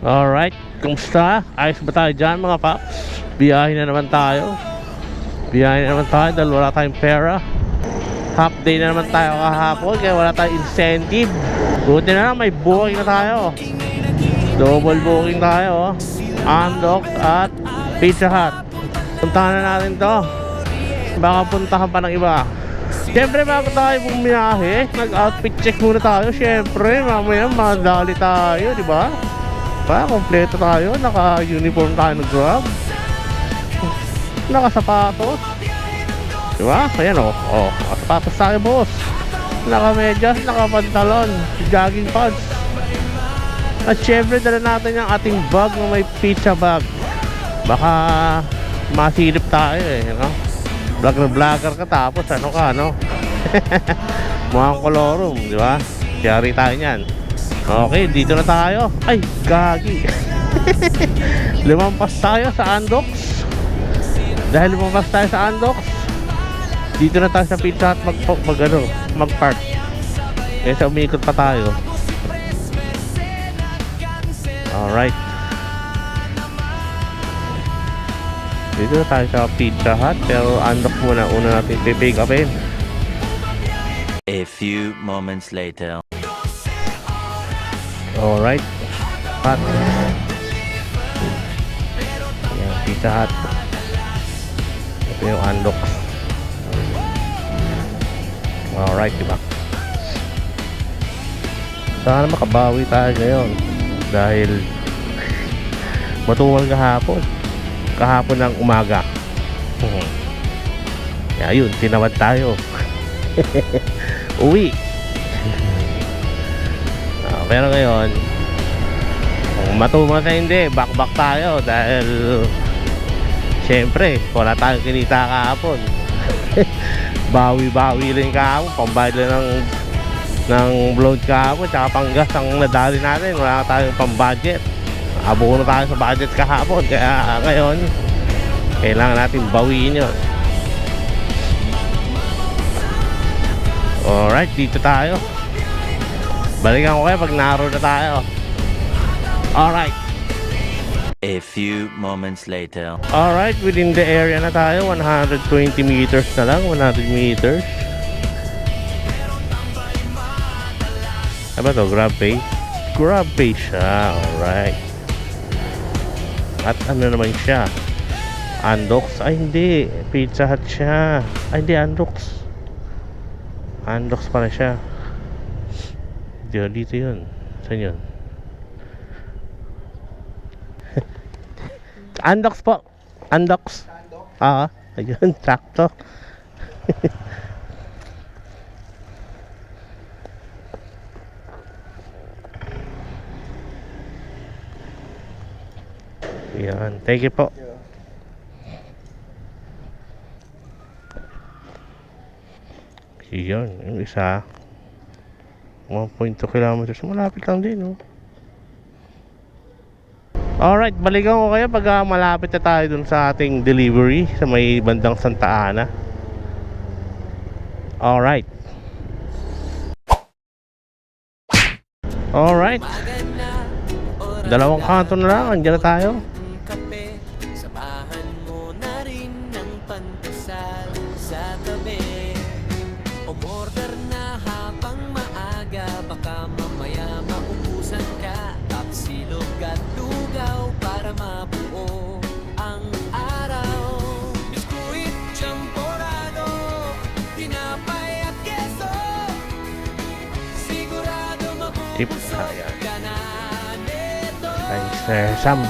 Alright, kumusta? Ayos ba tayo dyan mga paps? Biyahe na naman tayo. Biyahe na naman tayo dahil wala tayong pera. Half day na naman tayo kahapon kaya wala tayong incentive. Buti na lang may booking na tayo. Double booking tayo. Andox at Pizza Hut. Puntahan na natin to. Baka puntahan pa ng iba. Siyempre bago tayo bumiyahe, nag-outfit check muna tayo. Siyempre mamaya madali tayo, di ba? Kompleto tayo, naka-uniform tayo ng Grab, naka-sapatos, diba? Ayan o, naka-sapatos tayo boss, naka-medyas, naka-pantalon, jogging pants. At syempre dala natin yung ating bag na may pizza bag. Baka masilip tayo no? Vlogger ka tapos ano ka, no? Mukhang kolorum, diba? Yari tayo nyan. Okay, dito na tayo. Ay, gagi. Lumampas tayo sa Andox. Dahil lumampas tayo sa Andox, dito na tayo sa Pizza Hut mag-park. Kaya umikot pa tayo. Alright. Dito na tayo sa Pizza Hut. Pero Andox muna, una natin pipick upin. A few moments later. Alright, Hut. Ayan, Pizza Hut. Ito yung Andox. Alright, diba? Sana makabawi tayo ngayon dahil matumal kahapon ng umaga. Kaya yun, tinawad tayo. Uwi. Pero ngayon, kung matumal na hindi, back tayo dahil syempre wala tayong kinita kahapon. Bawi rin kahapon, pambayad lang ng blood kahapon, tsaka panggas ang nadali natin. Wala tayong pambudget, abono tayo sa budget kahapon. Kaya ngayon kailangan natin bawiin yun. Alright, dito tayo. Balikan ko kayo pag naro na tayo. Alright. A few moments later. Alright, within the area na tayo. 120 meters na lang. 100 meters. Ano ba to? GrabPay? GrabPay siya. Alright. At ano naman siya? Andox? Ay hindi, Pizza Hut siya. Ay hindi, Andox. Andox pala siya. Dito yun. Saan yun? Andox po. Andox. Ayun, sakto. Yan, thank you po. Yan, yung isa 1.2 kilometers. Malapit lang din, no? Alright, balikan ko kayo pag malapit na tayo dun sa ating delivery sa may bandang Santa Ana. Alright. Alright. Dalawang kanto na lang, andyan na tayo. Tip. Ayan. Ay, Sir Sam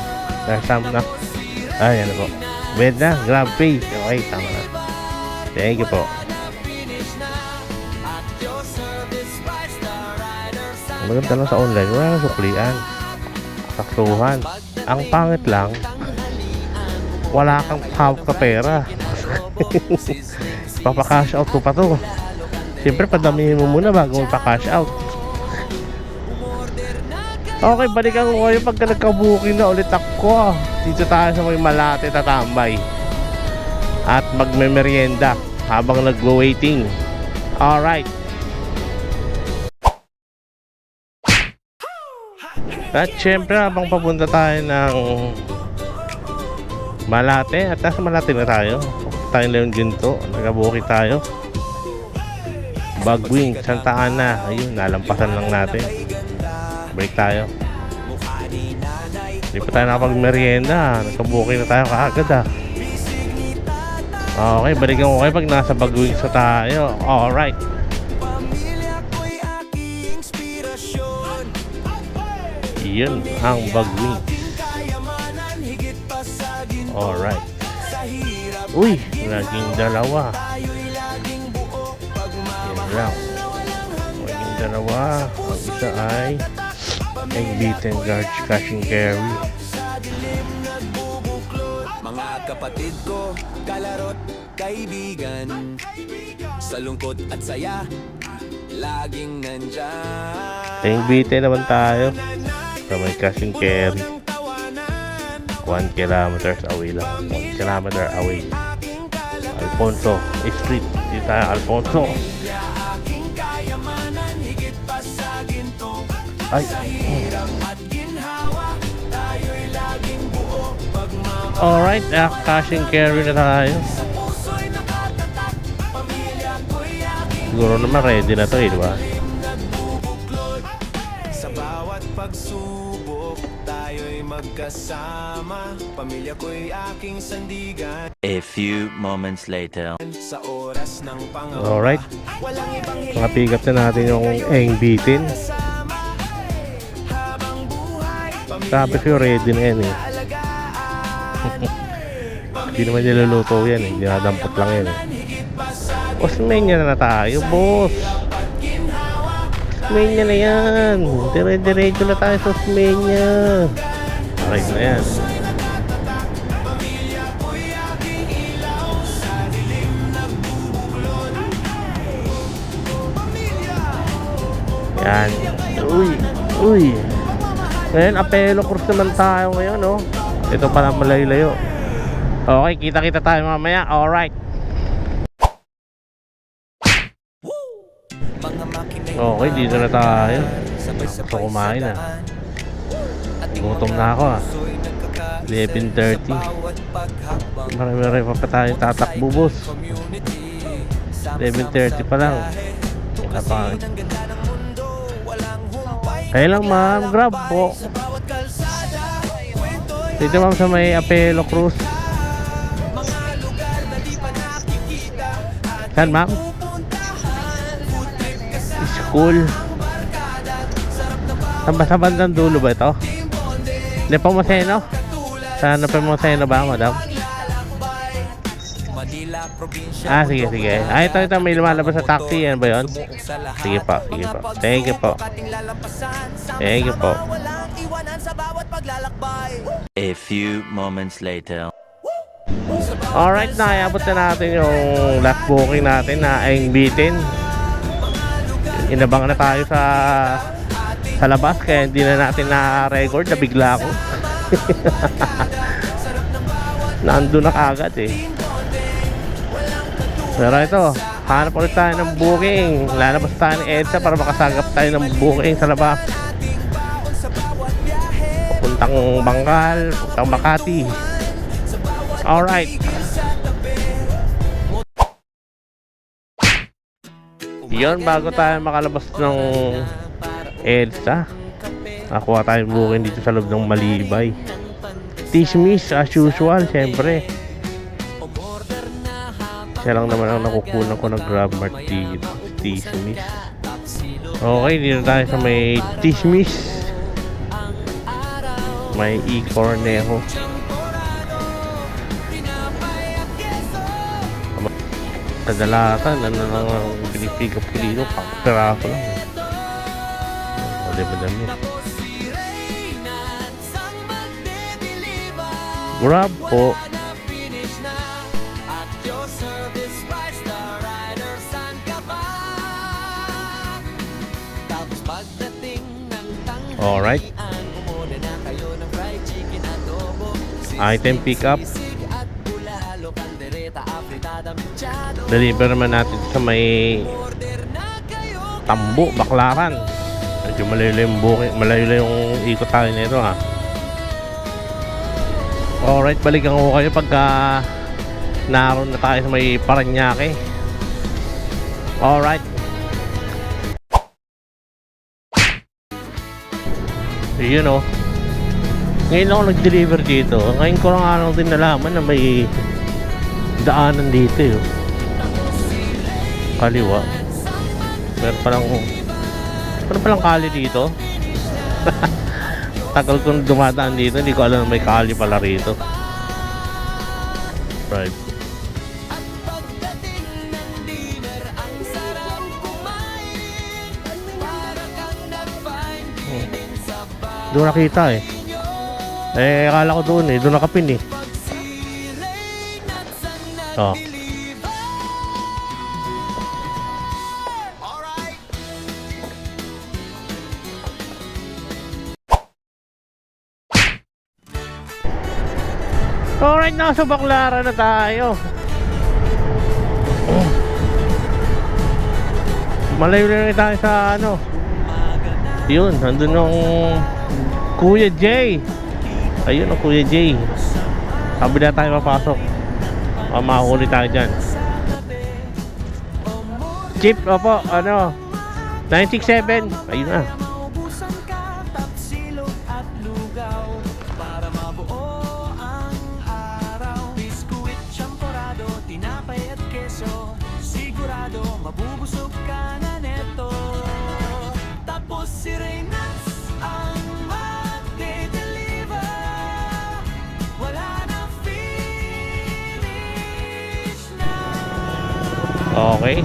na. Ayan na po. Bed na, GrabPay. Okay, tama na. Thank you po. Maganda lang sa online. Wala nang suklian. Saktuhan. Ang pangit lang, wala kang hawak na pera. Papa-cash out ko pa to. Siyempre, padamihin mo muna bago magpa-cash out. Okay, balikan ko kayo pagka nagka-booking na ulit ako. Dito tayo sa may Malate tatambay at magme-merienda habang nagwo-waiting. Alright. At syempre habang papunta tayo ng Malate, at nasa Malate na tayo. Tayo Leon Ginto, nag-booking tayo. Bagwing, Santa Ana. Ayun, nalampasan lang natin. Break tayo. Hindi pa tayo nakapag-merienda. Nagka-booking na tayo kaagad ah. Okay, balikan ko kayo pag nasa Bagwing sa tayo. Alright. Yun ang Bagwing. Alright. Uy, naging dalawa. Yan lang. Naging dalawa. Ang isa ay egg beaten guard cash and carry. Mga kapatid ko, kalarot, kaibigan, sa lungkot at saya, laging nandyan. Egg beaten naman tayo. Sa may cash and carry. 1 kilometers away lang. 1 kilometer away. Alfonso Street. Dito tayo Alfonso. Ay. Alright, cash and carry na tayo. Siguro naman ready na to eh, di ba? Sa bawat pagsubok, tayo'y magkasama. Pamilya ko'y aking sandigan. A few moments later. Sa oras ng pangamba, Alright. walang ibang Mga pick up na natin yung egg beaten. Sabi ko ready na yan eh. Hindi naman niluluto yan eh. Dinadampot lang yan eh. Osmeña na tayo, boss. Osmeña na yan. Dire-diretso na tayo sa Osmeña. Okay na yan. Yan. Uy. Uy. Ngayon, Apelo Cruz naman tayo ngayon, no? Ito pala malayo-layo. Okay, kita-kita tayo mamaya. Alright. Okay, dito na tayo. Gusto kumain ah. Gutom na ako ah. 11:30. Marami-marami pa tayo tatakbo, boss. 11:30 pa lang. Napakain. Kaya lang ma'am, grab po. Dito ma'am sa may Apelo Cruz. Saan ma'am? School. Sa bandang dulo ba ito? Hindi pa Maseno? Sana pa Maseno ba madam? Ah, sige, sige. Ah, ito, may lumalabas sa taxi. Yan ba yun? Sige po, sige po. Thank you po. Thank you po. A few moments later. Alright, naayabot na natin yung last booking natin na Egg Beaten. Inabang na tayo sa labas kaya hindi na natin na-record. Nabigla ako. Nandun na kagad eh. Pero ito, hanap ulit tayo ng booking. Lalabas tayo ng EDSA para makasagap tayo ng booking sa labas. Papuntang Bangkal, papuntang Makati. Alright. Yun, bago tayo makalabas ng EDSA, nakuha tayong booking dito sa loob ng Malibay. Tismis as usual, syempre. Siya lang naman ang nakukunan ko ng Grab Mart dito. Tismis. Okay, dito tayo sa may Tismis. May E-Cornejo. Kadalatan, ano lang ang pinipick up ko dito. Peraso lang. O, di ba dami? Grab po. Alright. Item pick up. Deliver naman natin sa may Tambo, Baclaran. Medyo malayo yung ikot tayo nito ha. Alright, balikan ko kayo pagka naroon na tayo sa may Paranaque. Alright. Yun o. Ngayon ako nag-deliver dito. Ngayon ko lang din nalaman na may daanan dito yun. Kaliwa. Meron palang kali dito. Tagal kong dumadaan dito, hindi ko alam na may kali pala rito. Right. Doon nakita eh. Akala ko doon eh, doon nakapin eh. Oh. Alright, nasa Baclaran na tayo. Malayo na tayo sa ano. Yun, nandun yung Kuya Jay. Ayun ang Kuya Jay. Sabi na tayo papasok. Makahuli tayo dyan. Jeep, opo, ano 967. Ayun na. Mabubusog ka na neto. Tapos si Reynas ang mag-deliver. Wala na finish na. Okay.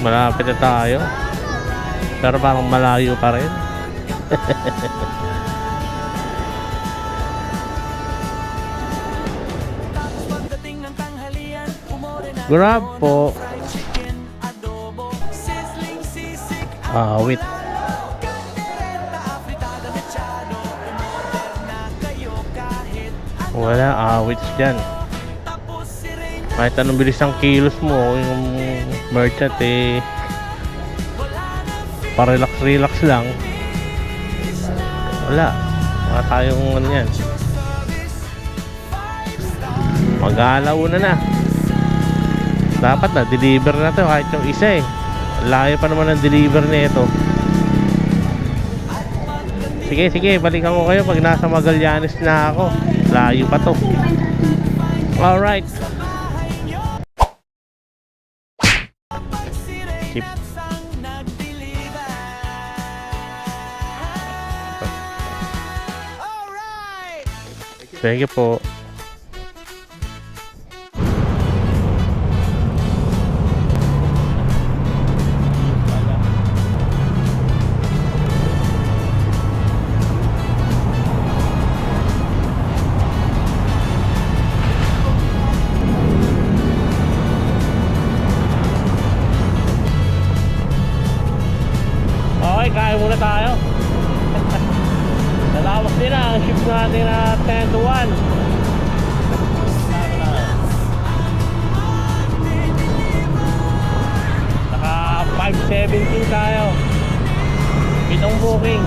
Malapit na tayo. Pero parang malayo pa rin. Tapos pagdating ng tanghalian, umore na Grab po. Wait. Wala awits dyan. Kahit anong bilis ng kilos mo, yung merchant eh pa-relax lang. Wala tayong ano yan. Mag-aalauna na. Dapat na deliver na to kahit yung isa eh. Layo pa naman ang deliver nito. Sige, balikan ko kayo pag nasa Magallanes na ako. Layo pa to. Alright. Chip. Thank you po. Okay, kain muna tayo. Nalawas din na ang shift natin na 10 to 1. Naka 517 tayo. Pitong booking.